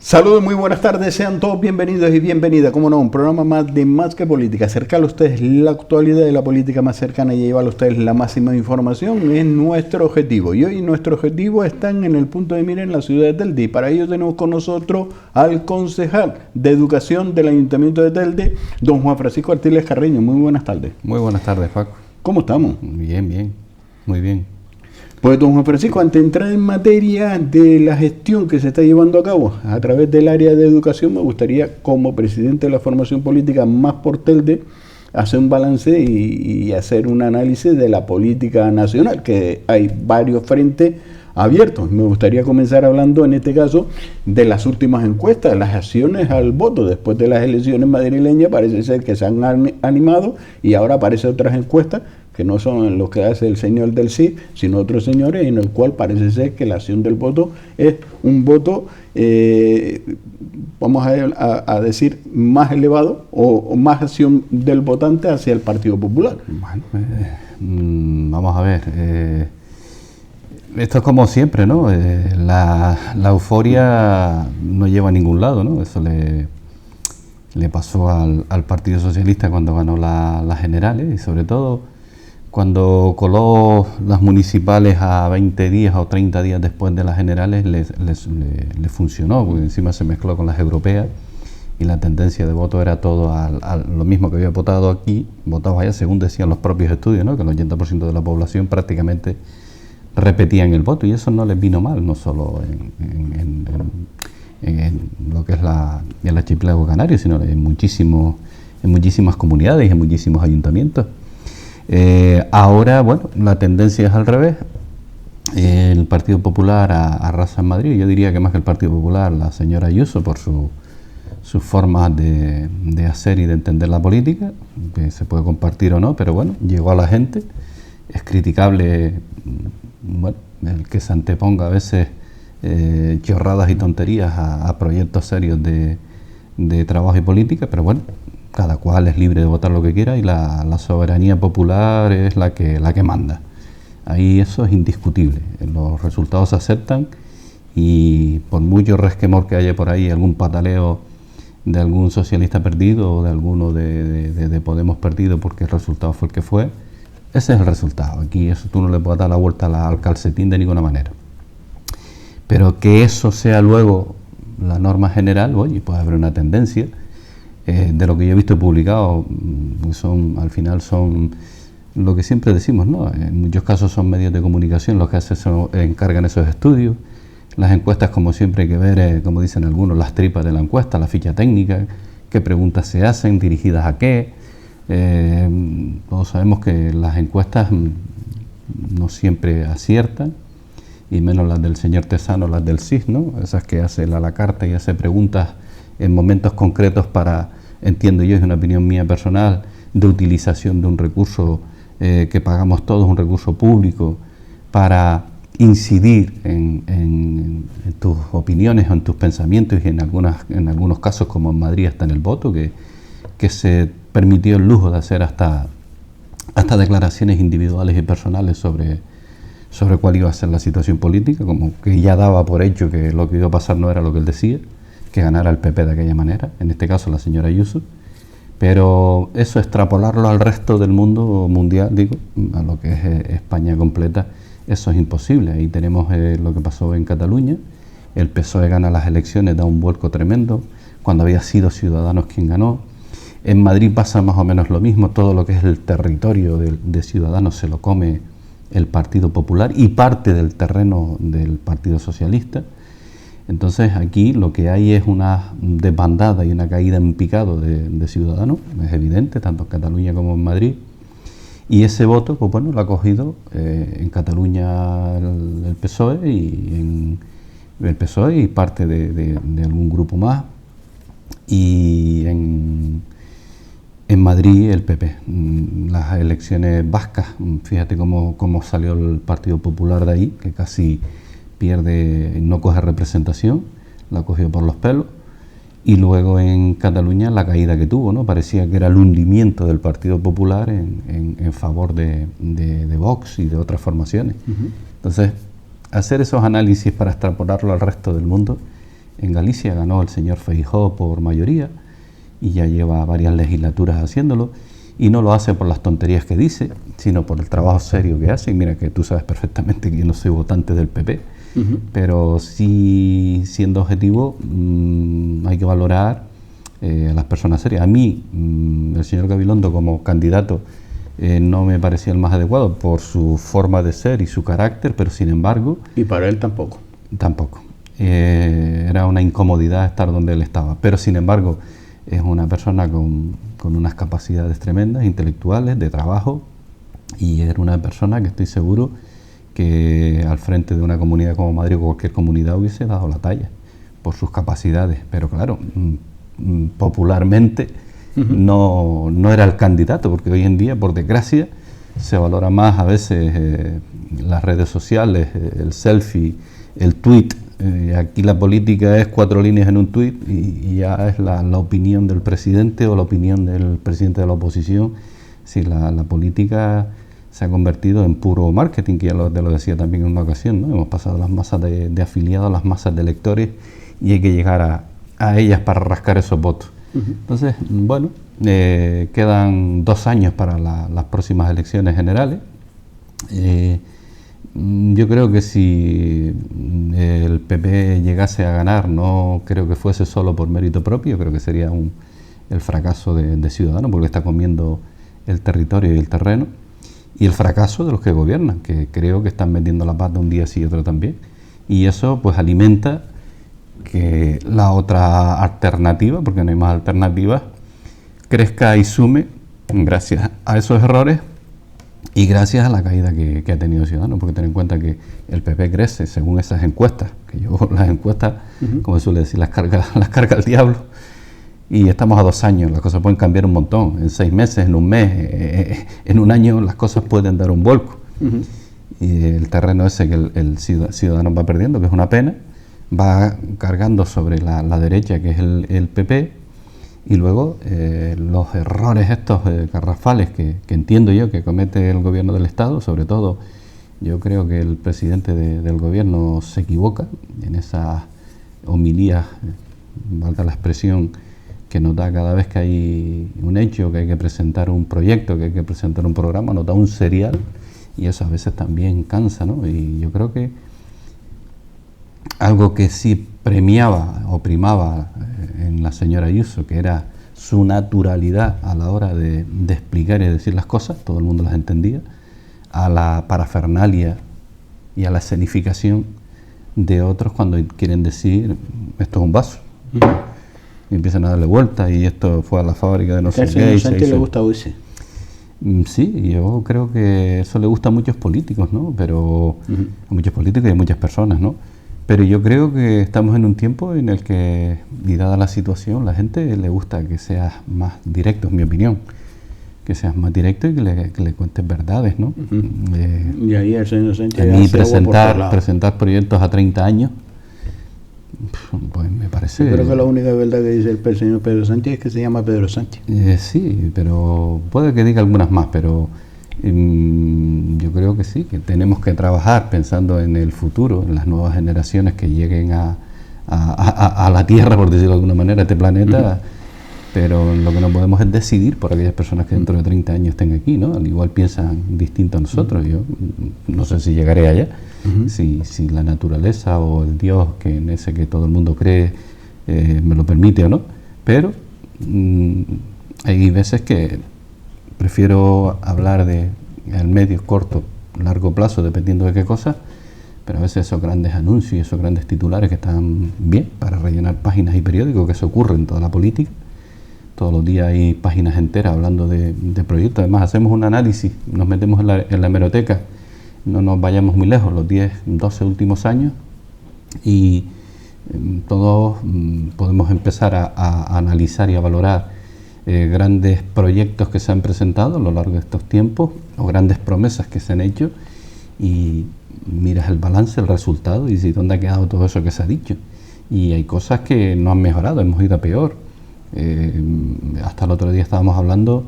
Saludos, muy buenas tardes, sean todos bienvenidos y bienvenidas, como no, un programa más de Más que Política, acercarle a ustedes la actualidad de la política más cercana y llevarle a ustedes la máxima información es nuestro objetivo. Y hoy nuestro objetivo está en el punto de mira en la ciudad de Telde, y para ello tenemos con nosotros al concejal de Educación del Ayuntamiento de Telde, don Juan Francisco Artiles Carreño. Muy buenas tardes. Muy buenas tardes, Paco. ¿Cómo estamos? Bien, muy bien. Pues don Juan Francisco, antes de entrar en materia de la gestión que se está llevando a cabo a través del área de educación, me gustaría, como presidente de la formación política Más por Telde, hacer un balance y hacer un análisis de la política nacional, que hay varios frentes abiertos. Me gustaría comenzar hablando en este caso de las últimas encuestas, las acciones al voto después de las elecciones madrileñas. Parece ser que se han animado y ahora aparecen otras encuestas que no son lo que hace el señor del sí, sino otros señores, en el cual parece ser que la acción del voto es un voto, vamos a decir, más elevado o más acción del votante hacia el Partido Popular. Bueno, vamos a ver, esto es como siempre, ¿no? La euforia no lleva a ningún lado, ¿no? Eso le pasó al Partido Socialista cuando ganó las generales, y sobre todo cuando coló las municipales a 20 días o 30 días después de las generales, le funcionó, porque encima se mezcló con las europeas y la tendencia de voto era todo a lo mismo que había votado aquí, votaba allá, según decían los propios estudios, ¿no? Que el 80% de la población prácticamente repetían el voto, y eso no les vino mal, no solo en lo que es el archipiélago canario, sino en muchísimas comunidades y en muchísimos ayuntamientos. Ahora, bueno, la tendencia es al revés. El Partido Popular arrasa en Madrid. Yo diría que más que el Partido Popular, la señora Ayuso, por sus formas de hacer y de entender la política, que se puede compartir o no, pero bueno, llegó a la gente. Es criticable, bueno, el que se anteponga a veces chorradas y tonterías a proyectos serios de trabajo y política, pero bueno, cada cual es libre de votar lo que quiera y la soberanía popular es la que manda. Ahí eso es indiscutible. Los resultados se aceptan, y por mucho resquemor que haya por ahí, algún pataleo de algún socialista perdido o de alguno de Podemos perdido porque el resultado fue el que fue, ese es el resultado. Aquí eso tú no le puedes dar la vuelta al calcetín de ninguna manera. Pero que eso sea luego la norma general, oye, puede haber una tendencia. De lo que yo he visto publicado, al final son lo que siempre decimos, ¿no? En muchos casos son medios de comunicación los que encargan esos estudios. Las encuestas, como siempre, hay que ver, como dicen algunos, las tripas de la encuesta, la ficha técnica, qué preguntas se hacen, dirigidas a qué. Todos sabemos que las encuestas no siempre aciertan, y menos las del señor Tesano, las del CIS, ¿no? Esas que hace a la carta y hace preguntas en momentos concretos para, entiendo yo, es una opinión mía personal, de utilización de un recurso que pagamos todos, un recurso público, para incidir en tus opiniones o en tus pensamientos, y en algunos casos, como en Madrid, hasta en el voto, que se permitió el lujo de hacer hasta declaraciones individuales y personales sobre cuál iba a ser la situación política, como que ya daba por hecho que lo que iba a pasar no era lo que él decía, que ganara el PP de aquella manera, en este caso la señora Ayuso. Pero eso, extrapolarlo al resto del mundo mundial, digo, a lo que es España completa, eso es imposible. Ahí tenemos lo que pasó en Cataluña. El PSOE gana las elecciones, da un vuelco tremendo, cuando había sido Ciudadanos quien ganó. En Madrid pasa más o menos lo mismo, todo lo que es el territorio de Ciudadanos se lo come el Partido Popular y parte del terreno del Partido Socialista. Entonces aquí lo que hay es una desbandada y una caída en picado de Ciudadanos, es evidente, tanto en Cataluña como en Madrid. Y ese voto, pues bueno, lo ha cogido en Cataluña el PSOE y parte de algún grupo más, y en Madrid el PP. Las elecciones vascas, fíjate cómo salió el Partido Popular de ahí, que casi pierde, no coge representación, la cogió por los pelos. Y luego en Cataluña la caída que tuvo, ¿no? Parecía que era el hundimiento del Partido Popular en favor de Vox y de otras formaciones. Entonces, hacer esos análisis para extrapolarlo al resto del mundo En Galicia ganó el señor Feijóo por mayoría y ya lleva varias legislaturas haciéndolo, y no lo hace por las tonterías que dice, sino por el trabajo serio que hace. Y mira que tú sabes perfectamente que yo no soy votante del PP, pero sí, siendo objetivo, hay que valorar a las personas serias. A mí, el señor Gabilondo como candidato no me parecía el más adecuado por su forma de ser y su carácter, pero sin embargo... Y para él tampoco. Tampoco. Era una incomodidad estar donde él estaba, pero sin embargo es una persona con unas capacidades tremendas, intelectuales, de trabajo, y era una persona que estoy seguro que al frente de una comunidad como Madrid o cualquier comunidad hubiese dado la talla por sus capacidades, pero claro, popularmente no era el candidato, porque hoy en día, por desgracia, se valora más a veces las redes sociales, el selfie, el tweet. Aquí la política es 4 líneas en un tuit y ya es la opinión del presidente o la opinión del presidente de la oposición. Sí, la política se ha convertido en puro marketing, que ya te lo decía también en una ocasión, ¿no? Hemos pasado las masas de afiliados a las masas de electores y hay que llegar a ellas para rascar esos votos. Entonces, bueno, quedan 2 años para las próximas elecciones generales. Yo creo que si el PP llegase a ganar, no creo que fuese solo por mérito propio, creo que sería el fracaso de Ciudadanos, porque está comiendo el territorio y el terreno, y el fracaso de los que gobiernan, que creo que están metiendo la pata un día sí y otro también, y eso pues alimenta que la otra alternativa, porque no hay más alternativas, crezca y sume gracias a esos errores y gracias a la caída que ha tenido Ciudadanos, porque ten en cuenta que el PP crece según esas encuestas, que yo las encuestas, como suele decir, las carga el diablo, y estamos a 2 años, las cosas pueden cambiar un montón, en 6 meses, en un mes, en un año las cosas pueden dar un vuelco, y el terreno ese que el Ciudadanos va perdiendo, que es una pena, va cargando sobre la derecha, que es el PP, y luego los errores estos garrafales que entiendo yo que comete el gobierno del Estado, sobre todo yo creo que el presidente del gobierno se equivoca en esas homilías, valga la expresión, que nos da cada vez que hay un hecho, que hay que presentar un proyecto, que hay que presentar un programa, nos da un serial, y eso a veces también cansa, ¿no? Y yo creo que algo que sí premiaba o primaba en la señora Ayuso, que era su naturalidad a la hora de explicar y decir las cosas, todo el mundo las entendía, a la parafernalia y a la escenificación de otros cuando quieren decir esto es un vaso, y empiezan a darle vueltas y esto fue a la fábrica de no sé qué. ¿A Sánchez le gusta oírse? Sí, yo creo que eso le gusta a muchos políticos, ¿no? Pero a muchos políticos y a muchas personas, ¿no? Pero yo creo que estamos en un tiempo en el que, y dada la situación, la gente le gusta que seas más directo, en mi opinión, que seas más directo y que le cuentes verdades, ¿no? Y ahí el señor Sánchez... A mí presentar proyectos a 30 años, pues me parece... Yo creo que la única verdad que dice el señor Pedro Sánchez es que se llama Pedro Sánchez. Sí, pero puede que diga algunas más, pero... yo creo que sí, que tenemos que trabajar pensando en el futuro, en las nuevas generaciones que lleguen a la Tierra, por decirlo de alguna manera, a este planeta, pero lo que no podemos es decidir por aquellas personas que dentro de 30 años estén aquí, ¿no? Al igual piensan distinto a nosotros. Yo no sé si llegaré allá, si la naturaleza o el Dios que en ese que todo el mundo cree me lo permite o no, pero hay veces que prefiero hablar al medio, corto, largo plazo, dependiendo de qué cosa, pero a veces esos grandes anuncios y esos grandes titulares que están bien para rellenar páginas y periódicos, que eso ocurre en toda la política. Todos los días hay páginas enteras hablando de proyectos. Además, hacemos un análisis, nos metemos en la hemeroteca, no nos vayamos muy lejos, los 10, 12 últimos años, y todos podemos empezar a analizar y a valorar grandes proyectos que se han presentado a lo largo de estos tiempos o grandes promesas que se han hecho y miras el balance, el resultado y dices dónde ha quedado todo eso que se ha dicho. Y hay cosas que no han mejorado, hemos ido a peor. Hasta el otro día estábamos hablando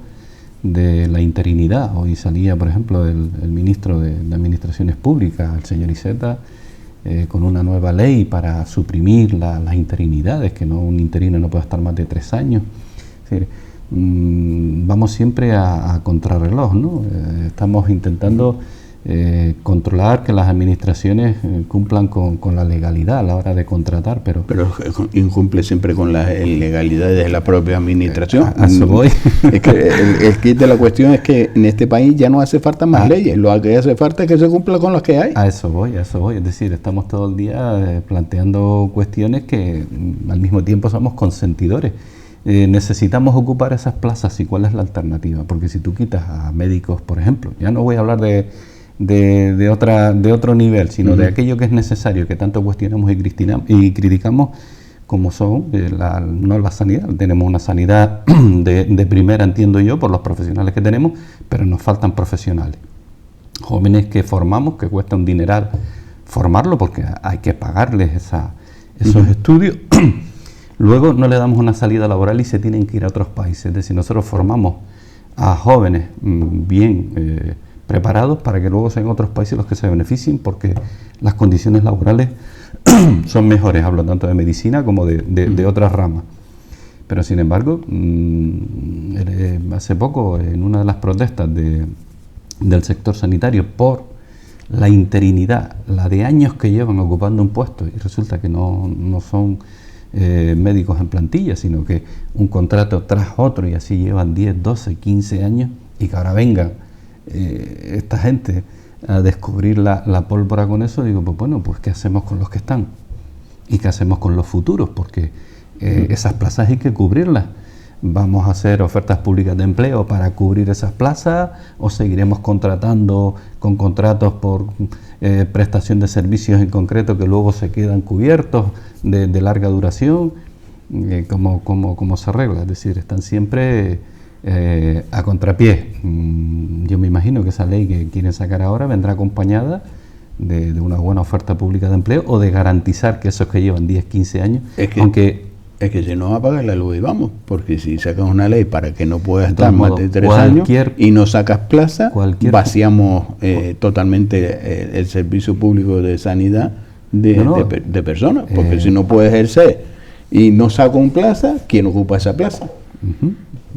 de la interinidad. Hoy salía, por ejemplo, el ministro de Administraciones Públicas, el señor Iceta, con una nueva ley para suprimir las interinidades, que un interino no puede estar más de 3 años. Es decir, vamos siempre a contrarreloj, ¿no? Estamos intentando controlar que las administraciones cumplan con la legalidad a la hora de contratar, pero incumple siempre con las ilegalidades de la propia administración. A eso voy. Es que el kit de la cuestión es que en este país ya no hace falta más leyes, lo que hace falta es que se cumpla con las que hay. A eso voy. Es decir, estamos todo el día planteando cuestiones que al mismo tiempo somos consentidores. Necesitamos ocupar esas plazas, ¿y cuál es la alternativa? Porque si tú quitas a médicos, por ejemplo, ya no voy a hablar de otro nivel, sino de aquello que es necesario, que tanto cuestionamos y criticamos, como son no la sanidad. Tenemos una sanidad de primera, entiendo yo, por los profesionales que tenemos, pero nos faltan profesionales. Jóvenes que formamos, que cuesta un dineral formarlo, porque hay que pagarles esos estudios. Luego no le damos una salida laboral y se tienen que ir a otros países. Es decir, nosotros formamos a jóvenes bien preparados para que luego sean otros países los que se beneficien, porque las condiciones laborales son mejores. Hablo tanto de medicina como de otras ramas. Pero sin embargo, hace poco, en una de las protestas del sector sanitario por la interinidad, la de años que llevan ocupando un puesto, y resulta que no son médicos en plantilla, sino que un contrato tras otro, y así llevan 10, 12, 15 años, y que ahora vengan esta gente a descubrir la pólvora con eso. Digo, pues bueno, pues ¿qué hacemos con los que están? ¿Y qué hacemos con los futuros? Porque esas plazas hay que cubrirlas. ¿Vamos a hacer ofertas públicas de empleo para cubrir esas plazas, o seguiremos contratando con contratos por prestación de servicios en concreto que luego se quedan cubiertos de larga duración? ¿Cómo se arregla? Es decir, están siempre a contrapié. Yo me imagino que esa ley que quieren sacar ahora vendrá acompañada de una buena oferta pública de empleo, o de garantizar que esos que llevan 10, 15 años, es que si no apagas la luz y vamos, porque si sacas una ley para que no puedas estar más de 3 años y no sacas plaza, vaciamos totalmente el servicio público de sanidad de personas, porque si no puedes ejercer y no saco un plaza, ¿quién ocupa esa plaza?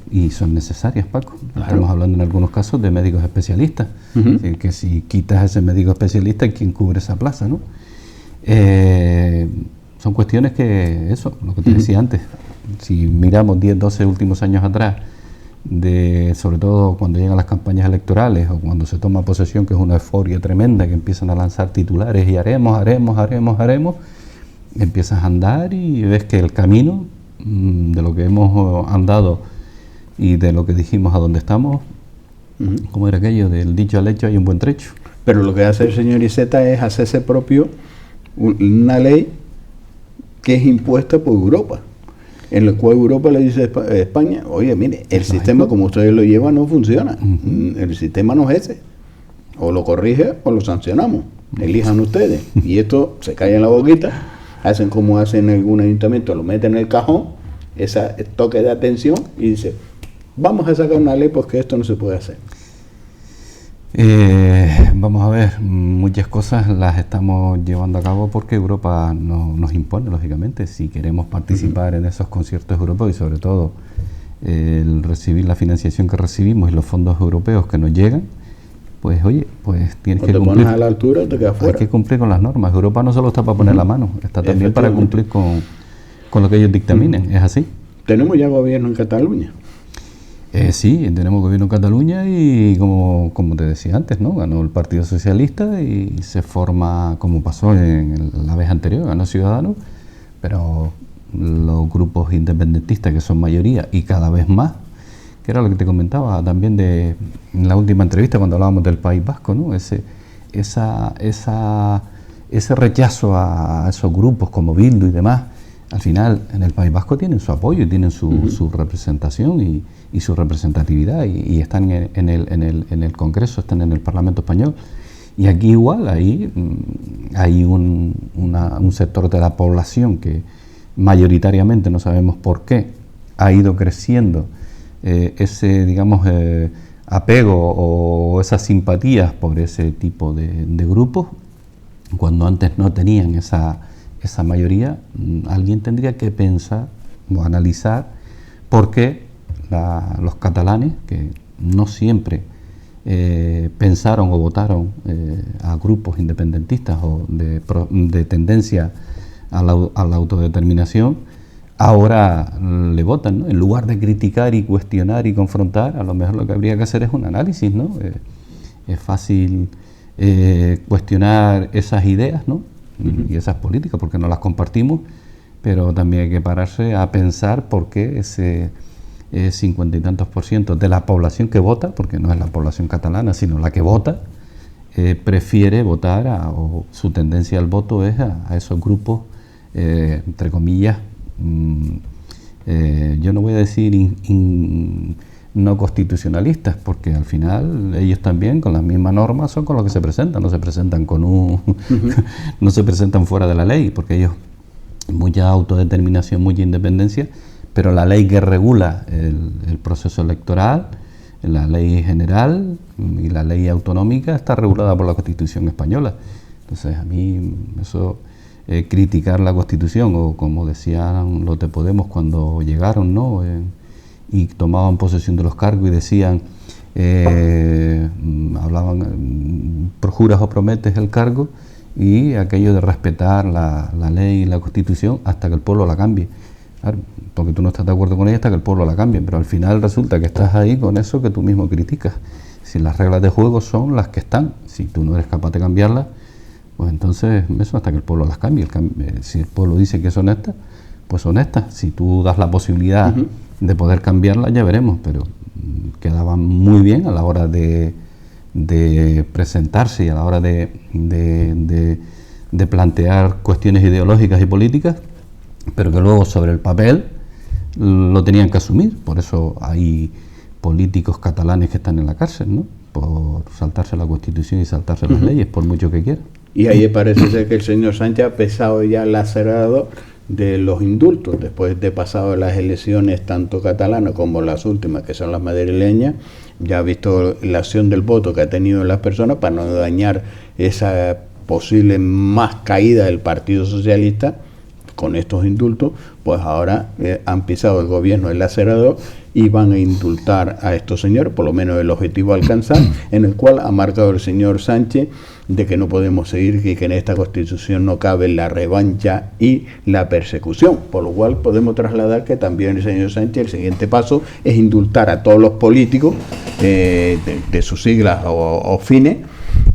Y son necesarias, Paco. Claro. Estamos hablando en algunos casos de médicos especialistas, que si quitas a ese médico especialista, ¿quién cubre esa plaza, no? Son cuestiones que, lo que te decía antes, si miramos 10, 12 últimos años atrás, sobre todo cuando llegan las campañas electorales o cuando se toma posesión, que es una euforia tremenda, que empiezan a lanzar titulares y haremos, empiezas a andar y ves que el camino de lo que hemos andado y de lo que dijimos a donde estamos, ¿cómo era aquello? Del dicho al hecho hay un buen trecho. Pero lo que hace el señor Iceta es hacerse propio una ley que es impuesta por Europa, en la cual Europa le dice a España, oye, mire, el sistema como ustedes lo llevan no funciona, el sistema no es ese, o lo corrige o lo sancionamos, elijan ustedes, y esto se cae en la boquita, hacen como hacen en algún ayuntamiento, lo meten en el cajón, ese toque de atención, y dice, vamos a sacar una ley porque esto no se puede hacer. Vamos a ver, muchas cosas las estamos llevando a cabo porque Europa nos impone, lógicamente, si queremos participar en esos conciertos europeos, y sobre todo el recibir la financiación que recibimos y los fondos europeos que nos llegan, pues oye, pues tienes que cumplir. Te pones a la altura o te quedas fuera. Hay que cumplir con las normas. Europa no solo está para poner la mano, está también para cumplir con lo que ellos dictaminen. Es así. Tenemos ya gobierno en Cataluña. Sí, tenemos gobierno en Cataluña y como te decía antes, ¿no? Ganó el Partido Socialista y se forma, como pasó en la vez anterior, ganó Ciudadanos, pero los grupos independentistas, que son mayoría y cada vez más, que era lo que te comentaba también en la última entrevista cuando hablábamos del País Vasco, ¿no? Ese rechazo a esos grupos como Bildu y demás, al final en el País Vasco tienen su apoyo y tienen su representación y su representatividad y están en el Congreso, están en el Parlamento español. Y aquí igual hay un sector de la población que mayoritariamente, no sabemos por qué, ha ido creciendo ese, digamos, apego o esas simpatías por ese tipo de grupos, cuando antes no tenían esa mayoría, alguien tendría que pensar o analizar por qué los catalanes, que no siempre pensaron o votaron a grupos independentistas o de tendencia a la autodeterminación, ahora le votan, ¿no? En lugar de criticar y cuestionar y confrontar, a lo mejor lo que habría que hacer es un análisis, ¿no? Es fácil cuestionar esas ideas, ¿no? Y esas políticas, porque no las compartimos, pero también hay que pararse a pensar por qué ese 50 y tantos % de la población que vota, porque no es la población catalana, sino la que vota, prefiere votar o su tendencia al voto es a esos grupos, entre comillas, yo no voy a decir no constitucionalistas, porque al final ellos también con las mismas normas son con los que se presentan, no se presentan no se presentan fuera de la ley, porque ellos mucha autodeterminación, mucha independencia, pero la ley que regula el proceso electoral, la ley general y la ley autonómica está regulada por la Constitución española. Entonces a mí eso, criticar la Constitución, o como decían los de Podemos cuando llegaron, ¿no? Y tomaban posesión de los cargos y decían, hablaban, juras o prometes el cargo, y aquello de respetar la ley y la Constitución hasta que el pueblo la cambie. Claro, porque tú no estás de acuerdo con ella hasta que el pueblo la cambie, pero al final resulta que estás ahí con eso que tú mismo criticas. Si las reglas de juego son las que están, si tú no eres capaz de cambiarlas, pues entonces eso hasta que el pueblo las cambie. Si el pueblo dice que son estas, pues son estas. Si tú das la posibilidad de poder cambiarlas, ya veremos, pero quedaban muy bien a la hora de presentarse y a la hora de plantear cuestiones ideológicas y políticas, pero que luego sobre el papel lo tenían que asumir. Por eso hay políticos catalanes que están en la cárcel, ¿no? Por saltarse la Constitución y saltarse las leyes, por mucho que quieran. Y ahí parece ser que el señor Sánchez ha pesado ya el acelerador de los indultos, después de pasado las elecciones tanto catalanas como las últimas, que son las madrileñas. Ya ha visto la acción del voto que ha tenido las personas para no dañar esa posible más caída del Partido Socialista con estos indultos. Pues ahora han pisado el gobierno el acelerador y van a indultar a estos señores, por lo menos el objetivo a alcanzar, en el cual ha marcado el señor Sánchez de que no podemos seguir y que en esta Constitución no cabe la revancha y la persecución, por lo cual podemos trasladar que también el señor Sánchez, el siguiente paso es indultar a todos los políticos de sus siglas o fines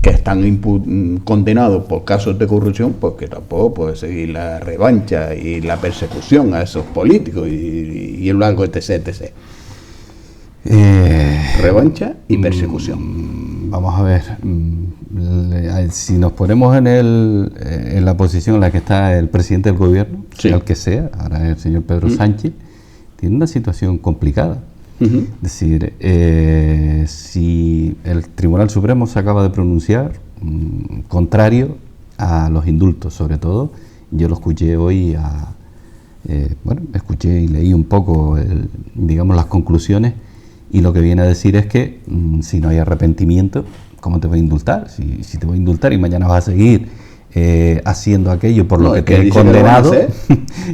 que están condenados por casos de corrupción, porque tampoco puede seguir la revancha y la persecución a esos políticos y el largo etc. Revancha y persecución. Vamos a ver, si nos ponemos en la posición en la que está el presidente del gobierno, sí, sea el que sea, ahora el señor Pedro Sánchez, tiene una situación complicada. Es decir, si el Tribunal Supremo se acaba de pronunciar contrario a los indultos, sobre todo, yo lo escuché hoy, escuché y leí un poco, digamos, las conclusiones, y lo que viene a decir es que si no hay arrepentimiento, ¿cómo te voy a indultar? Si te voy a indultar y mañana vas a seguir haciendo aquello por lo que te he condenado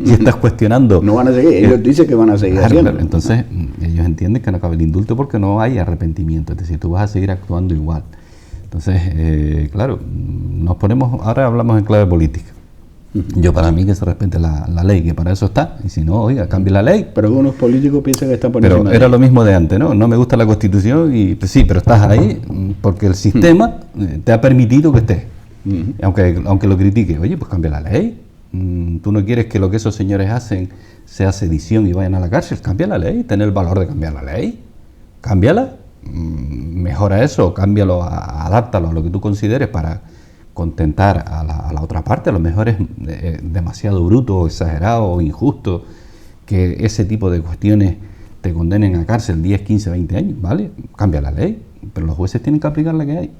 y estás cuestionando. No van a seguir, ellos dicen que van a seguir haciendo. Entonces, ellos entienden que no cabe el indulto porque no hay arrepentimiento, es decir, tú vas a seguir actuando igual. Entonces, claro, ahora hablamos en clave política. Yo, para mí, que se respete la ley, que para eso está, y si no, oiga, cambie la ley. Pero algunos políticos piensan que están por encima. Pero era lo mismo de antes, ¿no? No me gusta la Constitución y pues sí, pero estás ahí porque el sistema te ha permitido que estés. Aunque lo critique, oye, pues cambia la ley. Tú no quieres que lo que esos señores hacen sea sedición y vayan a la cárcel, cambia la ley, ten el valor de cambiar la ley, cámbiala, mejora eso, cámbialo, adáptalo a lo que tú consideres para contentar a la otra parte. A lo mejor es demasiado bruto, o exagerado o injusto que ese tipo de cuestiones te condenen a cárcel 10, 15, 20 años, ¿vale? Cambia la ley, pero los jueces tienen que aplicar la que hay.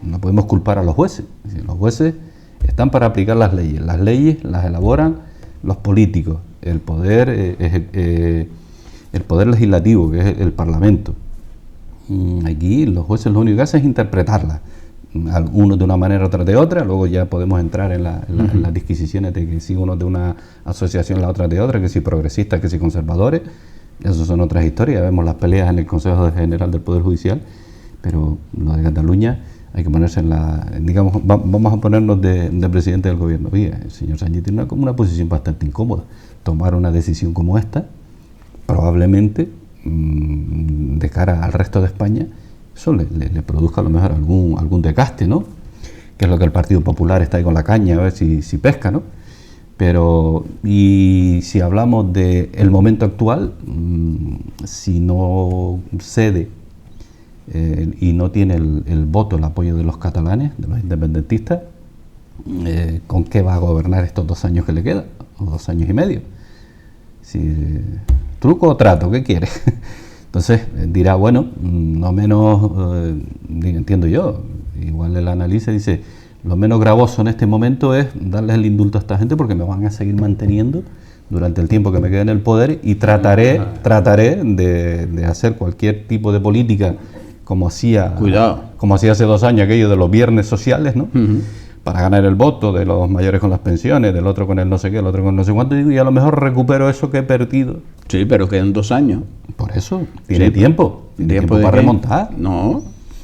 No podemos culpar a los jueces. Los jueces están para aplicar las leyes las elaboran los políticos, el poder legislativo, que es el Parlamento. Aquí los jueces lo único que hacen es interpretarlas. Algunos de una manera, otros de otra. Luego ya podemos entrar en las disquisiciones de que si uno de una asociación, la otra de otra, que si progresistas, que si conservadores. Esas son otras historias. Vemos las peleas en el Consejo General del Poder Judicial, pero lo de Cataluña hay que ponerse en digamos, vamos a ponernos de presidente del gobierno. Oye, el señor Sánchez tiene una posición bastante incómoda. Tomar una decisión como esta, probablemente, de cara al resto de España, eso le produzca a lo mejor algún desgaste, ¿no? Que es lo que el Partido Popular está ahí con la caña, a ver si pesca, ¿no? Pero, y si hablamos del momento actual, si no cede y no tiene el voto, el apoyo de los catalanes, de los independentistas, ¿con qué va a gobernar estos 2 años que le quedan? O 2 años y medio. ¿Truco o trato? ¿Qué quiere? Entonces dirá, bueno, no menos, entiendo yo, igual el analista dice, lo menos gravoso en este momento es darles el indulto a esta gente porque me van a seguir manteniendo durante el tiempo que me quede en el poder y trataré de hacer cualquier tipo de política como hacía hace 2 años aquello de los viernes sociales, ¿no? Para ganar el voto de los mayores con las pensiones, del otro con el no sé qué, el otro con no sé cuánto, y a lo mejor recupero eso que he perdido. Sí, pero quedan 2 años. Por eso, tiene tiempo para remontar. No,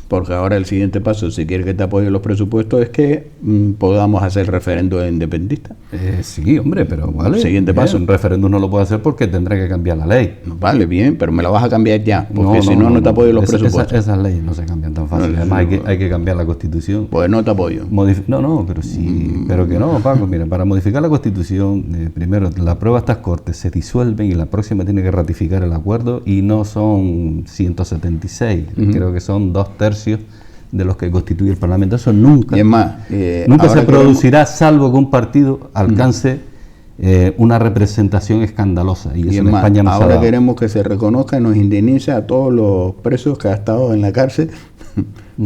porque ahora el siguiente paso, si quieres que te apoyen los presupuestos, es que podamos hacer referéndum independentista. Sí, hombre, pero vale. Siguiente paso. Un referéndum no lo puede hacer porque tendrá que cambiar la ley. Vale, bien, pero me la vas a cambiar ya, porque si no te apoyo los presupuestos. Esas leyes no se cambian tan fácil. Además, hay que cambiar la Constitución. Pues no te apoyo. Pero sí, pero que no, Paco. Mira, para modificar la Constitución, primero la prueba estas Cortes se disuelven y la próxima tiene que ratificar el acuerdo y no son 176, creo que son 2/3 de los que constituye el Parlamento. Eso nunca, y es más, nunca se producirá, salvo que un partido alcance una representación escandalosa. Y eso en España no se ha dado. Ahora queremos que se reconozca y nos indemnice a todos los presos que han estado en la cárcel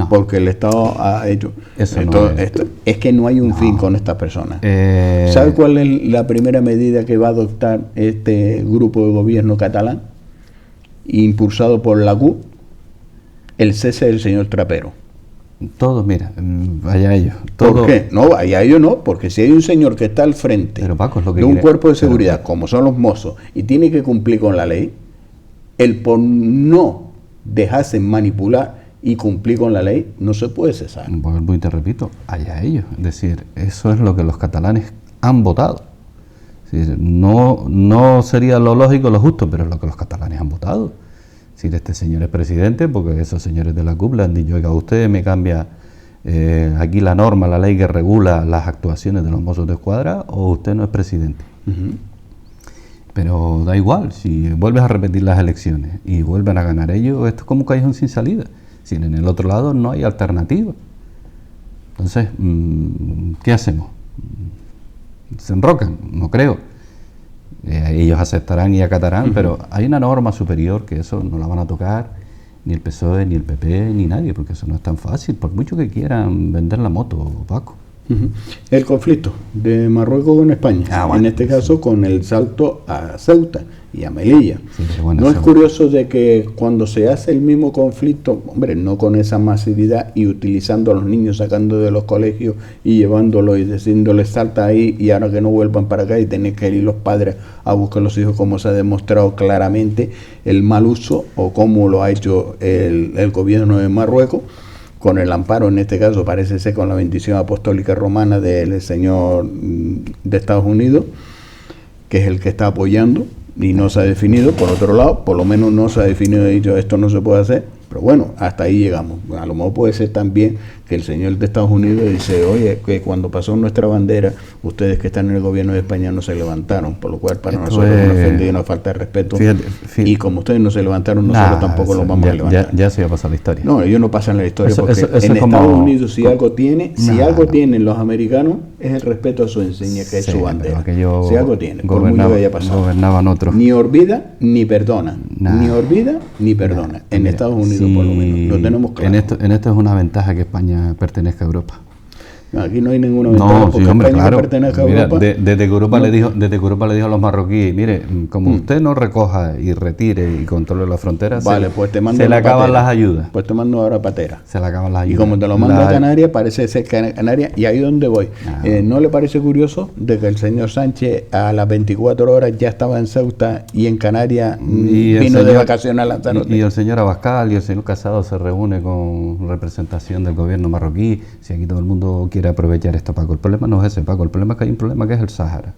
porque el Estado ha hecho. Esto es que no hay un fin con estas personas. ¿Sabe cuál es la primera medida que va a adoptar este grupo de gobierno catalán, impulsado por la CUP? El cese del señor Trapero. Todos, mira, vaya ellos. ¿Por qué? No, vaya ellos no, porque si hay un señor que está al frente de un cuerpo de seguridad, como son los mozos, y tiene que cumplir con la ley, el por no dejarse manipular y cumplir con la ley, no se puede cesar. Vuelvo y te repito, allá ellos. Es decir, eso es lo que los catalanes han votado. Es decir, no sería lo lógico, lo justo, pero es lo que los catalanes han votado. Si este señor es presidente, porque esos señores de la CUP le han dicho, oiga, usted me cambia aquí la norma, la ley que regula las actuaciones de los Mossos de Escuadra, o usted no es presidente. Pero da igual, si vuelves a repetir las elecciones y vuelven a ganar ellos, esto es como un callejón sin salida. Si en el otro lado no hay alternativa. Entonces, ¿qué hacemos? ¿Se enrocan? No creo. Ellos aceptarán y acatarán, pero hay una norma superior que eso no la van a tocar ni el PSOE, ni el PP, ni nadie, porque eso no es tan fácil, por mucho que quieran vender la moto, Paco. El conflicto de Marruecos con España, en este caso con el salto a Ceuta y a Melilla. Sí, bueno, ¿No es curioso de que cuando se hace el mismo conflicto, hombre, no con esa masividad y utilizando a los niños, sacando de los colegios y llevándolos y diciéndoles salta ahí y ahora que no vuelvan para acá y tener que ir los padres a buscar a los hijos, como se ha demostrado claramente el mal uso o cómo lo ha hecho el gobierno de Marruecos, con el amparo, en este caso parece ser con la bendición apostólica romana del señor de Estados Unidos, que es el que está apoyando y no se ha definido. Por otro lado, por lo menos no se ha definido y dicho esto no se puede hacer, pero bueno, hasta ahí llegamos. A lo mejor puede ser también que el señor de Estados Unidos dice, oye, que cuando pasó nuestra bandera, ustedes que están en el gobierno de España no se levantaron, por lo cual para nosotros es una ofensa y una falta de respeto. Fíjate. Y como ustedes no se levantaron, nosotros tampoco los vamos a levantar. Ya se va a pasar la historia. No, ellos no pasan la historia porque en Estados Unidos si algo tienen los americanos es el respeto a su enseña, que es su bandera. Si algo tienen, por mucho que haya pasado. Gobernaban otros. Ni olvida ni perdona. Ni olvida ni perdona. En Estados Unidos por lo menos. Lo tenemos claro. En esto es una ventaja que España pertenezca a Europa. Aquí no hay ninguna ventaja No, porque sí, hombre, España claro. pertenece a Mira, Europa. desde que Europa no. desde que Europa le dijo a los marroquíes, mire, como usted no recoja y retire y controle las fronteras, Vale, pues te mando se le una acaban patera. las ayudas. Pues te mando ahora patera. Se le acaban las Y ayudas. como te lo manda a Canarias, parece ser Canarias, y ahí es donde voy. ¿No le parece curioso de que el señor Sánchez a las 24 horas ya estaba en Ceuta y en Canarias vino de vacaciones a Lanzarote? Y el señor Abascal y el señor Casado se reúne con representación del gobierno marroquí. Si aquí todo el mundo quiere aprovechar esto, Paco. El problema no es ese, Paco. El problema es que hay un problema que es el Sáhara.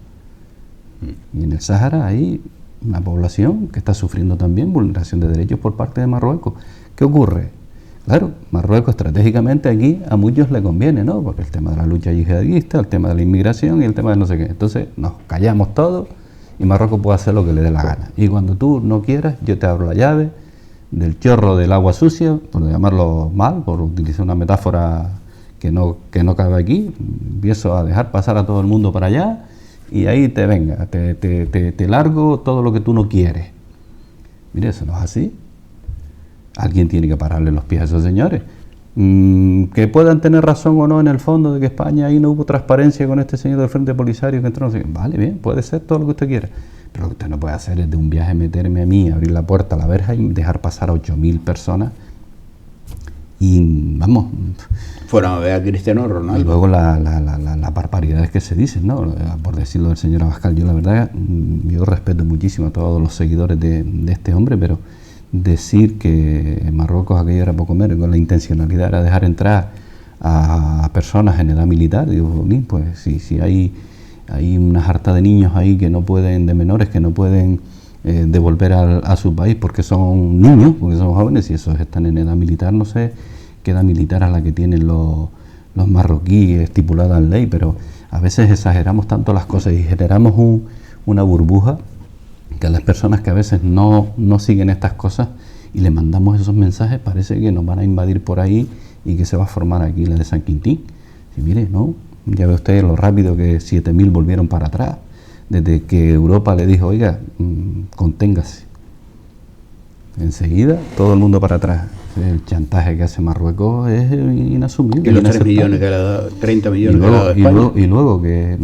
Y en el Sáhara hay una población que está sufriendo también vulneración de derechos por parte de Marruecos. ¿Qué ocurre? Claro, Marruecos estratégicamente aquí a muchos le conviene, ¿no? Porque el tema de la lucha yihadista, el tema de la inmigración y el tema de no sé qué. Entonces nos callamos todos y Marruecos puede hacer lo que le dé la gana. Y cuando tú no quieras, yo te abro la llave del chorro del agua sucia, por llamarlo mal, por utilizar una metáfora que no cabe aquí, empiezo a dejar pasar a todo el mundo para allá y ahí te venga, te largo todo lo que tú no quieres. Mire, eso no es así. Alguien tiene que pararle los pies a esos señores. Que puedan tener razón o no en el fondo de que España ahí no hubo transparencia con este señor del Frente Polisario que entró, no sé qué. Vale, bien, puede ser todo lo que usted quiera. Pero lo que usted no puede hacer es de un viaje meterme a mí, abrir la puerta a la verja y dejar pasar a 8.000 personas. Y vamos. Fueron a ver a Cristiano Ronaldo. Y luego las barbaridades que se dicen, ¿no? Por decirlo del señor Abascal, yo la verdad, yo respeto muchísimo a todos los seguidores de este hombre, pero decir que en Marruecos aquello era poco menos, con la intencionalidad era dejar entrar a personas en edad militar, digo, pues si hay una jarta de niños ahí que no pueden, de menores que no pueden devolver a su país porque son niños, porque son jóvenes, y esos están en edad militar, no sé qué edad militar a la que tienen los marroquíes estipulada en ley, pero a veces exageramos tanto las cosas y generamos una burbuja que a las personas que a veces no siguen estas cosas y le mandamos esos mensajes, parece que nos van a invadir por ahí y que se va a formar aquí la de San Quintín. Y mire, no, ya ve usted lo rápido que 7.000 volvieron para atrás, desde que Europa le dijo, oiga, conténgase. Enseguida, todo el mundo para atrás. El chantaje que hace Marruecos es inasumible. Y los 3 millones que le ha dado, 30 millones que le ha dado España. Y luego que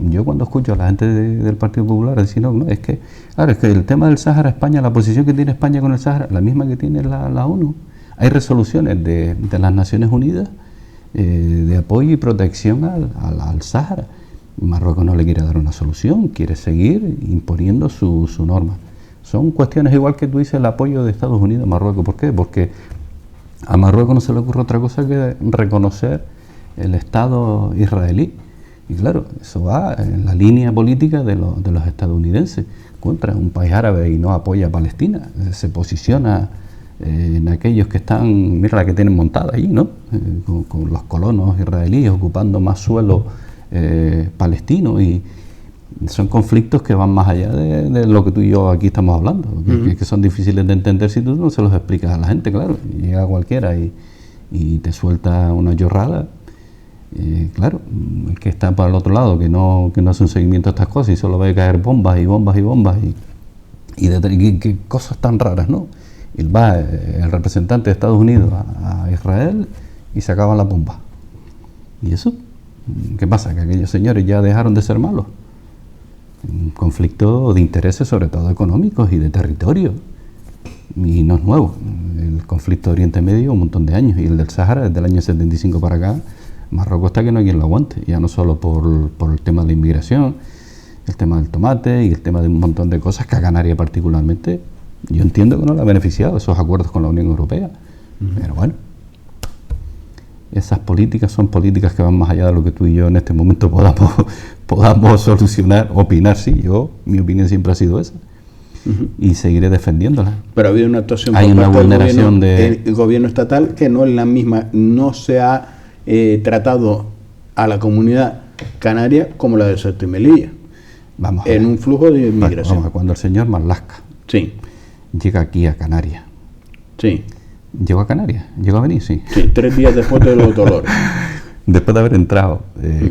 yo cuando escucho a la gente del Partido Popular decir, no, es que, claro, es que el tema del Sáhara, España, la posición que tiene España con el Sáhara, la misma que tiene la ONU. Hay resoluciones de las Naciones Unidas de apoyo y protección al Sáhara. Marruecos no le quiere dar una solución, quiere seguir imponiendo su norma. Son cuestiones igual que tú dices el apoyo de Estados Unidos a Marruecos. ¿Por qué? Porque a Marruecos no se le ocurre otra cosa que reconocer el Estado israelí. Y claro, eso va en la línea política de los estadounidenses contra un país árabe y no apoya a Palestina. Se posiciona en aquellos que están, mira la que tienen montada allí, ¿no? Con los colonos israelíes ocupando más suelo palestino, y son conflictos que van más allá de lo que tú y yo aquí estamos hablando, que son difíciles de entender si tú no se los explicas a la gente, claro. Llega cualquiera y te suelta una chorrada. Claro, el que está para el otro lado, que no hace un seguimiento a estas cosas y solo ve caer bombas y que cosas tan raras, ¿no? Y va el representante de Estados Unidos a Israel y se acaban las bombas. ¿Y eso? ¿Qué pasa? ¿Que aquellos señores ya dejaron de ser malos? Un conflicto de intereses, sobre todo económicos y de territorio. Y no es nuevo. El conflicto de Oriente Medio un montón de años, y el del Sáhara desde el año 75 para acá. Marruecos está que no hay quien lo aguante, ya no solo por el tema de la inmigración, el tema del tomate y el tema de un montón de cosas que a Canarias particularmente yo entiendo que no le ha beneficiado esos acuerdos con la Unión Europea. Pero bueno, esas políticas son políticas que van más allá de lo que tú y yo en este momento podamos solucionar, opinar. Sí, mi opinión siempre ha sido esa. Y seguiré defendiéndola. Pero ha habido una actuación por parte del gobierno estatal que no es la misma, no se ha tratado a la comunidad canaria como la de Ceuta y Melilla, en un flujo de inmigración. Vamos, cuando el señor Marlaska llega aquí a Canarias, llegó a Canarias, llegó a venir, sí 3 días después de los dolores. Después de haber entrado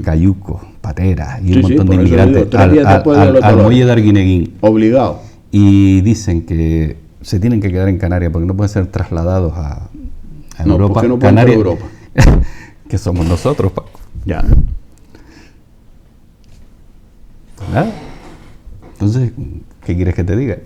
Cayuco, Patera y un montón de inmigrantes al muelle de Arguineguín, obligado, y dicen que se tienen que quedar en Canarias porque no pueden ser trasladados a Europa. ¿Por qué no Canarias, Europa? que somos nosotros, Paco. Ya. ¿Verdad? Entonces, ¿qué quieres que te diga?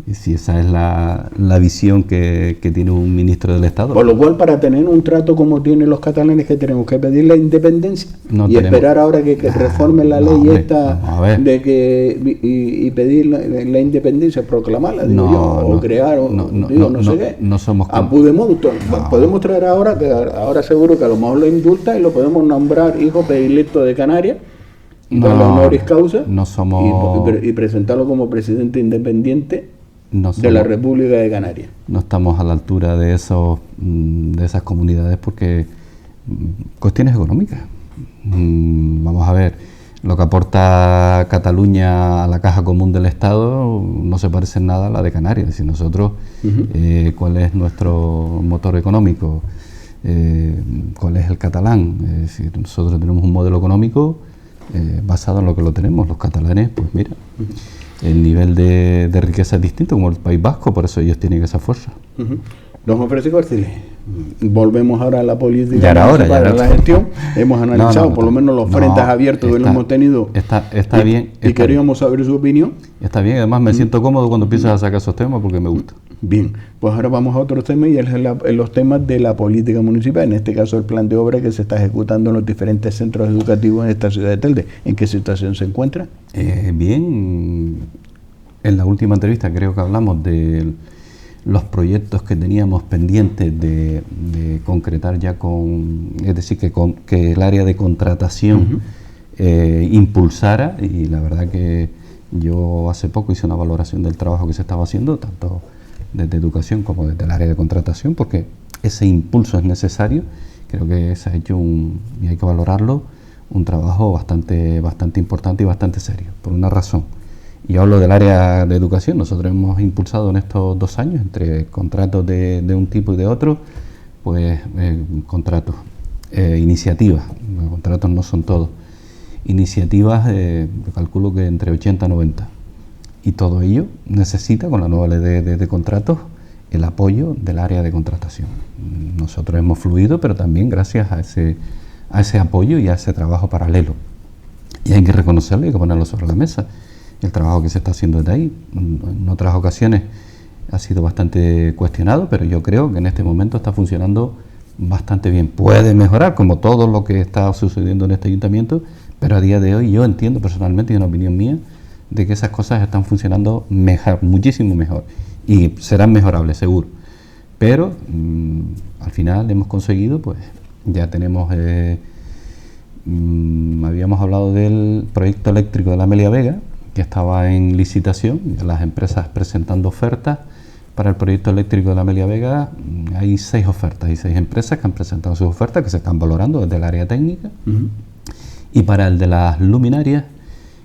Y si esa es la visión que tiene un ministro del Estado. Por lo cual, para tener un trato como tienen los catalanes, que tenemos que pedir la independencia esperar ahora que reformen la ley de que y pedir la independencia, proclamarla, o crear, no sé qué. No somos a Puigdemont. Podemos traer ahora, que ahora seguro que a lo mejor lo indulta y lo podemos nombrar hijo predilecto de Canarias, y darle honoris causa, no somos, y presentarlo como presidente independiente de la República de Canarias. No estamos a la altura de esas comunidades porque cuestiones económicas. Vamos a ver, lo que aporta Cataluña a la caja común del Estado no se parece en nada a la de Canarias. Es decir, nosotros, ¿cuál es nuestro motor económico? ¿Cuál es el catalán? Es decir, nosotros tenemos un modelo económico basado en lo que lo tenemos. Los catalanes, pues mira, el nivel de riqueza es distinto, como el País Vasco, por eso ellos tienen esa fuerza. Don Juan Francisco Arciles, volvemos ahora a la política ya era hora, la gestión. Hemos analizado por lo menos los frentes abiertos que lo hemos tenido. Está bien. Y queríamos saber su opinión. Está bien, además me siento cómodo cuando empiezas a sacar esos temas porque me gusta. Bien, pues ahora vamos a otros temas, y es los temas de la política municipal, en este caso el plan de obra que se está ejecutando en los diferentes centros educativos en esta ciudad de Telde. ¿En qué situación se encuentra? Bien, en la última entrevista creo que hablamos de los proyectos que teníamos pendientes de concretar ya es decir, que el área de contratación impulsara, y la verdad que yo hace poco hice una valoración del trabajo que se estaba haciendo, tanto desde educación como desde el área de contratación, porque ese impulso es necesario. Creo que se ha hecho y hay que valorarlo, un trabajo bastante importante y bastante serio, por una razón. Y hablo del área de educación. Nosotros hemos impulsado en estos 2 años, entre contratos de un tipo y de otro, pues contratos, iniciativas. Los contratos no son todos. Iniciativas, yo calculo que entre 80 y 90. Y todo ello necesita, con la nueva ley de contratos, el apoyo del área de contratación. Nosotros hemos fluido, pero también gracias a ese apoyo y a ese trabajo paralelo. Y hay que reconocerlo y hay que ponerlo sobre la mesa. El trabajo que se está haciendo desde ahí, en otras ocasiones ha sido bastante cuestionado, pero yo creo que en este momento está funcionando bastante bien. Puede mejorar, como todo lo que está sucediendo en este ayuntamiento, pero a día de hoy yo entiendo personalmente, y una opinión mía, de que esas cosas están funcionando mejor, muchísimo mejor, y serán mejorables, seguro. Pero al final hemos conseguido, pues ya tenemos, habíamos hablado del proyecto eléctrico de la Amelia Vega, que estaba en licitación, las empresas presentando ofertas. Para el proyecto eléctrico de la Amelia Vega hay 6 ofertas y 6 empresas que han presentado sus ofertas, que se están valorando desde el área técnica. Y para el de las luminarias,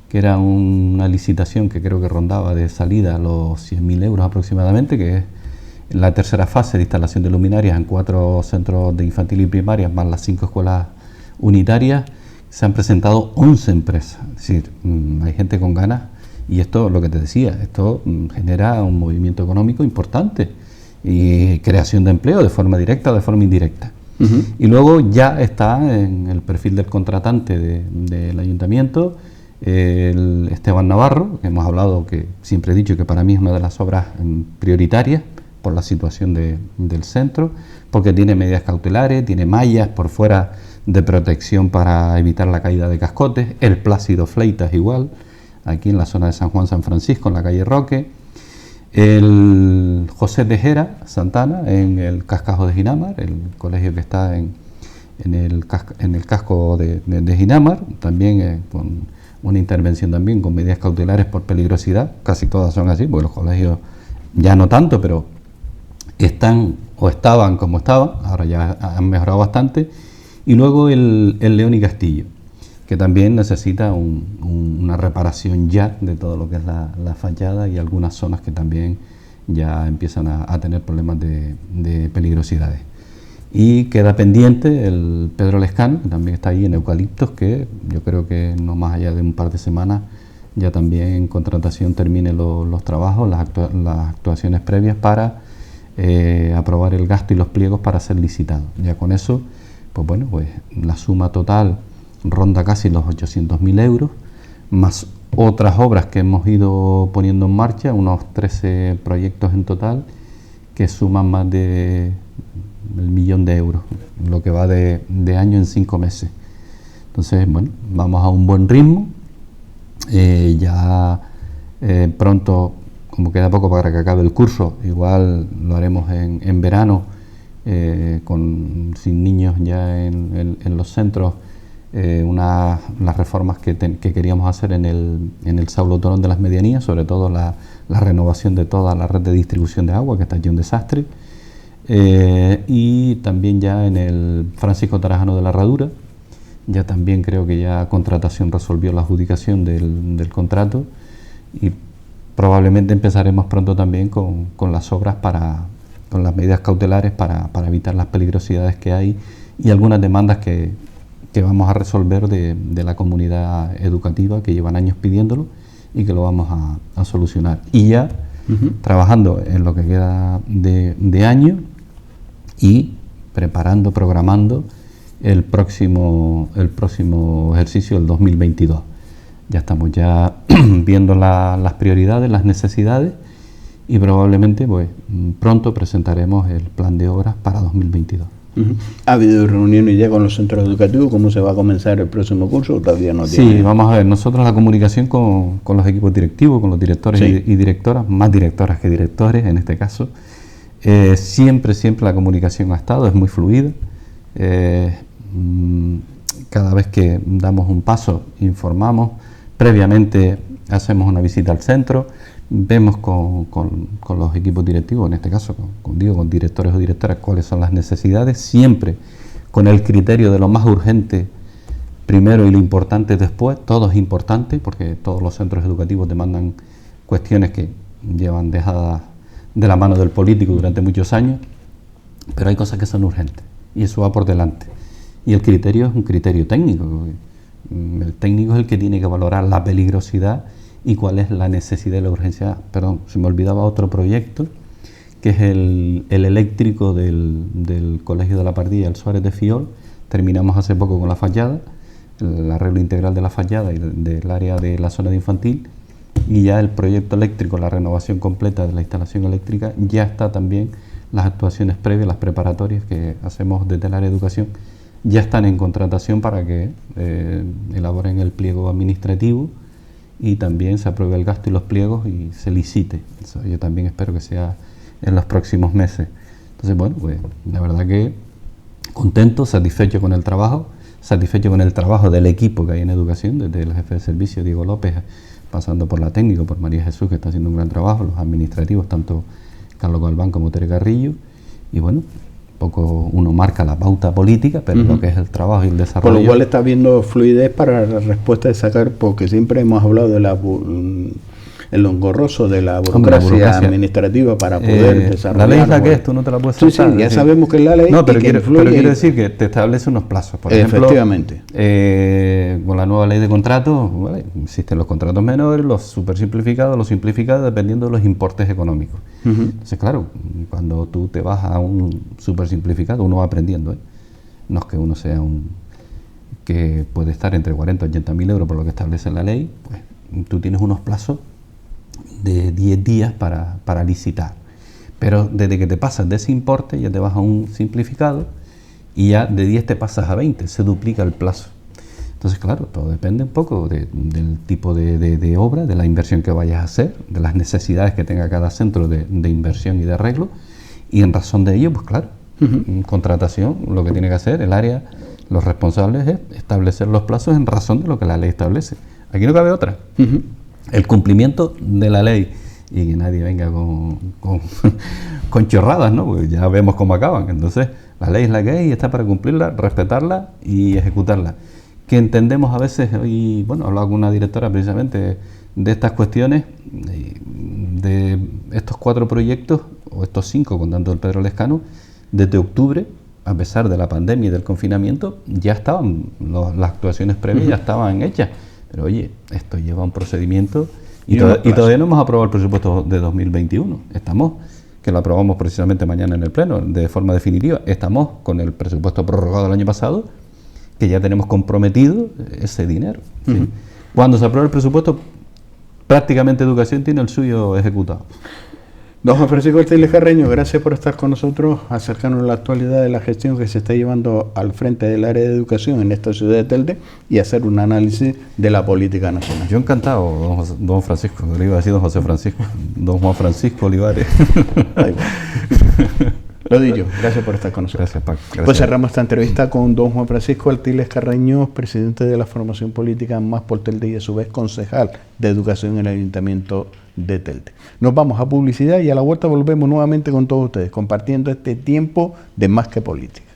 que era una licitación que creo que rondaba de salida los 100.000 euros aproximadamente, que es la tercera fase de instalación de luminarias en 4 centros de infantil y primaria, más las 5 escuelas unitarias. Se han presentado 11 empresas, es decir, hay gente con ganas, y esto, lo que te decía, esto genera un movimiento económico importante y creación de empleo de forma directa o de forma indirecta. Y luego ya está en el perfil del contratante del ayuntamiento, el Esteban Navarro, que hemos hablado, que siempre he dicho que para mí es una de las obras prioritarias por la situación del centro, porque tiene medidas cautelares, tiene mallas por fuera de protección para evitar la caída de cascotes, el Plácido Fleitas igual, aquí en la zona de San Juan San Francisco, en la calle Roque, el José Tejera Santana en el Cascajo de Ginamar, el colegio que está en el casco de Ginamar, también con una intervención también con medidas cautelares por peligrosidad, casi todas son así, porque los colegios ya no tanto, pero están o estaban como estaban, ahora ya han mejorado bastante. Y luego el León y Castillo, que también necesita una reparación ya de todo lo que es la fachada, y algunas zonas que también ya empiezan a tener problemas de peligrosidades. Y queda pendiente el Pedro Lescano, que también está ahí en eucaliptos, que yo creo que no más allá de un par de semanas ya también en contratación termine los trabajos, las actuaciones previas para aprobar el gasto y los pliegos para ser licitado. Ya con eso pues bueno, pues la suma total ronda casi los 800.000 euros, más otras obras que hemos ido poniendo en marcha, unos 13 proyectos en total, que suman más de 1.000.000 de euros, lo que va de año en 5 meses. Entonces, bueno, vamos a un buen ritmo. Pronto, como queda poco para que acabe el curso, igual lo haremos en verano, sin niños ya en los centros, las reformas que queríamos hacer en el Saulo Torón de las Medianías, sobre todo la renovación de toda la red de distribución de agua, que está allí un desastre, y también ya en el Francisco Tarajano de la Herradura. Ya también creo que ya contratación resolvió la adjudicación del contrato, y probablemente empezaremos pronto también con las obras con las medidas cautelares para evitar las peligrosidades que hay y algunas demandas que vamos a resolver de la comunidad educativa, que llevan años pidiéndolo y que lo vamos a solucionar. Y ya trabajando en lo que queda de año y programando el próximo ejercicio del 2022. Ya estamos viendo las prioridades, las necesidades, y probablemente pues pronto presentaremos el plan de obras para 2022. ¿Ha habido reuniones ya con los centros educativos? ¿Cómo se va a comenzar el próximo curso? Todavía no tiene. Sí, vamos a ver, nosotros la comunicación con los equipos directivos, con los directores y directoras, más directoras que directores en este caso, siempre la comunicación ha estado, es muy fluida. Cada vez que damos un paso, informamos, previamente hacemos una visita al centro, vemos con los equipos directivos, en este caso con directores o directoras, cuáles son las necesidades, siempre con el criterio de lo más urgente primero y lo importante después. Todo es importante porque todos los centros educativos demandan cuestiones que llevan dejadas de la mano del político durante muchos años, pero hay cosas que son urgentes y eso va por delante. Y el criterio es un criterio técnico. El técnico es el que tiene que valorar la peligrosidad y cuál es la necesidad y la urgencia. Perdón, se me olvidaba otro proyecto, que es el eléctrico del Colegio de la Pardilla, el Suárez de Fiol. Terminamos hace poco con la fachada, el arreglo integral de la fachada y del área de la zona de infantil, y ya el proyecto eléctrico, la renovación completa de la instalación eléctrica, ya está también. Las actuaciones previas, las preparatorias que hacemos desde el área de educación, ya están en contratación para que elaboren el pliego administrativo y también se apruebe el gasto y los pliegos y se licite. Eso yo también espero que sea en los próximos meses. Entonces, bueno, pues la verdad que contento, satisfecho con el trabajo del equipo que hay en educación, desde el jefe de servicio, Diego López, pasando por la técnica, por María Jesús, que está haciendo un gran trabajo, los administrativos, tanto Carlos Galván como Tere Carrillo, y bueno, poco uno marca la pauta política, pero lo que es el trabajo y el desarrollo. Por lo cual está habiendo fluidez para la respuesta de sacar, porque siempre hemos hablado de el engorroso de la burocracia administrativa para poder desarrollar. La ley es la que es, tú no te la puedes saltar. Sí, ya sabemos que es la ley. No, pero quiero decir que te establece unos plazos. Por ejemplo, con la nueva ley de contratos, ¿vale? Existen los contratos menores, los super simplificados, los simplificados, dependiendo de los importes económicos. Entonces, claro, cuando tú te vas a un super simplificado, uno va aprendiendo, ¿eh? No es que uno sea que puede estar entre 40 y 80.000 euros por lo que establece la ley, pues tú tienes unos plazos de 10 días para licitar, pero desde que te pasas de ese importe ya te vas a un simplificado y ya de 10 te pasas a 20, se duplica el plazo. Entonces, claro, todo depende un poco del tipo de obra, de la inversión que vayas a hacer, de las necesidades que tenga cada centro de inversión y de arreglo, y en razón de ello, pues claro, en contratación, lo que tiene que hacer el área, los responsables, es establecer los plazos en razón de lo que la ley establece. Aquí no cabe otra. El cumplimiento de la ley, y que nadie venga con chorradas, ¿no? Porque ya vemos cómo acaban. Entonces, la ley es la que hay y está para cumplirla, respetarla y ejecutarla. Que entendemos a veces, y bueno, he hablado con una directora precisamente de estas cuestiones, de estos 4 proyectos, o estos 5 contando el Pedro Lescano, desde octubre, a pesar de la pandemia y del confinamiento, ya estaban, las actuaciones previas ya estaban hechas. Pero oye, esto lleva un procedimiento y todavía no hemos aprobado el presupuesto de 2021. Estamos que lo aprobamos precisamente mañana en el Pleno, de forma definitiva. Estamos con el presupuesto prorrogado del año pasado, que ya tenemos comprometido ese dinero. ¿Sí? Cuando se apruebe el presupuesto, prácticamente Educación tiene el suyo ejecutado. Don Juan Francisco Artiles Carreño, gracias por estar con nosotros, acercarnos a la actualidad de la gestión que se está llevando al frente del área de educación en esta ciudad de Telde y hacer un análisis de la política nacional. Yo encantado, don Francisco, le iba a decir don José Francisco, don Juan Francisco Olivares. Ay, bueno. Lo dicho, gracias por estar con nosotros. Gracias, Paco. Gracias. Pues cerramos esta entrevista con don Juan Francisco Artiles Carreño, presidente de la formación política Más por Telde y a su vez concejal de Educación en el Ayuntamiento de Telde. Nos vamos a publicidad y a la vuelta volvemos nuevamente con todos ustedes, compartiendo este tiempo de Más que Política.